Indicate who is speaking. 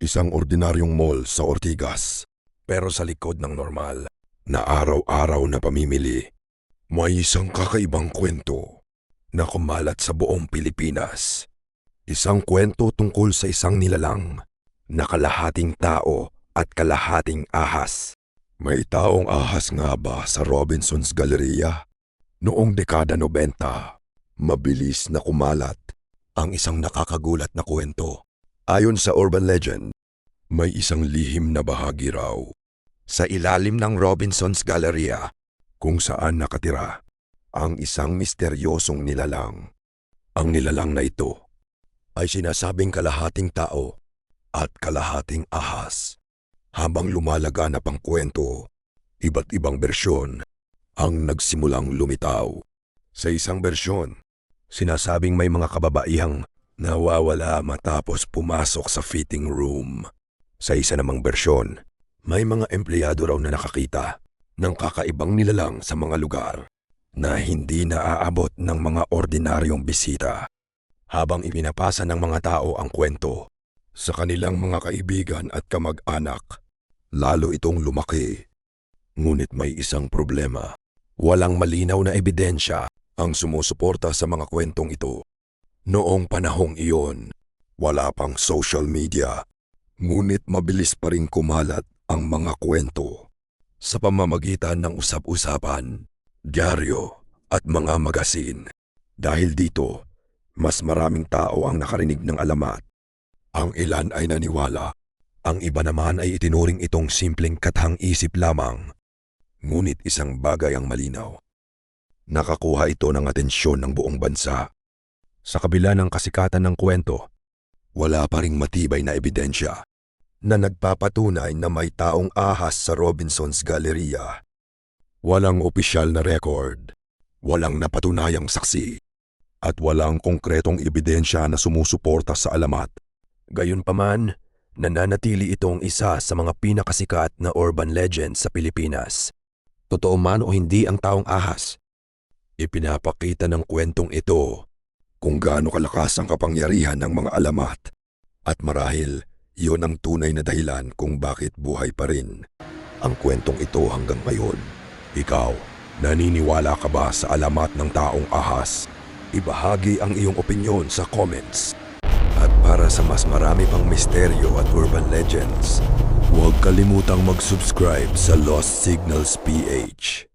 Speaker 1: Isang ordinaryong mall sa Ortigas, pero sa likod ng normal na araw-araw na pamimili. May isang kakaibang kwento na kumalat sa buong Pilipinas. Isang kwento tungkol sa isang nilalang na kalahating tao at kalahating ahas. May taong ahas nga ba sa Robinson's Galleria? Noong dekada 90, mabilis na kumalat ang isang nakakagulat na kwento. Ayon sa urban legend, may isang lihim na bahagi raw sa ilalim ng Robinson's Galleria kung saan nakatira ang isang misteryosong nilalang. Ang nilalang na ito ay sinasabing kalahating tao at kalahating ahas. Habang lumalaganap ang kwento, iba't ibang bersyon ang nagsimulang lumitaw. Sa isang bersyon, sinasabing may mga kababaihang nawawala matapos pumasok sa fitting room. Sa isa namang bersyon, may mga empleyado raw na nakakita ng kakaibang nilalang sa mga lugar na hindi naaabot ng mga ordinaryong bisita. Habang ipinapasa ng mga tao ang kwento sa kanilang mga kaibigan at kamag-anak, lalo itong lumaki. Ngunit may isang problema. Walang malinaw na ebidensya ang sumusuporta sa mga kwentong ito. Noong panahong iyon, wala pang social media. Ngunit mabilis pa rin kumalat ang mga kwento sa pamamagitan ng usap-usapan, dyaryo at mga magasin. Dahil dito, mas maraming tao ang nakarinig ng alamat. Ang ilan ay naniwala, ang iba naman ay itinuring itong simpleng kathang-isip lamang. Ngunit isang bagay ang malinaw. Nakakuha ito ng atensyon ng buong bansa. Sa kabila ng kasikatan ng kwento, wala pa ring matibay na ebidensya na nagpapatunay na may taong ahas sa Robinson's Galleria. Walang opisyal na record, walang napatunayang saksi, at walang konkretong ebidensya na sumusuporta sa alamat. Gayunpaman, nananatili itong isa sa mga pinakasikat na urban legend sa Pilipinas. Totoo man o hindi ang taong ahas, ipinapakita ng kwentong ito kung gaano kalakas ang kapangyarihan ng mga alamat. At marahil, iyon ang tunay na dahilan kung bakit buhay pa rin ang kwentong ito hanggang ngayon. Ikaw, naniniwala ka ba sa alamat ng taong ahas? Ibahagi ang iyong opinyon sa comments. At para sa mas marami pang misteryo at urban legends, huwag kalimutang mag-subscribe sa Lost Signals PH.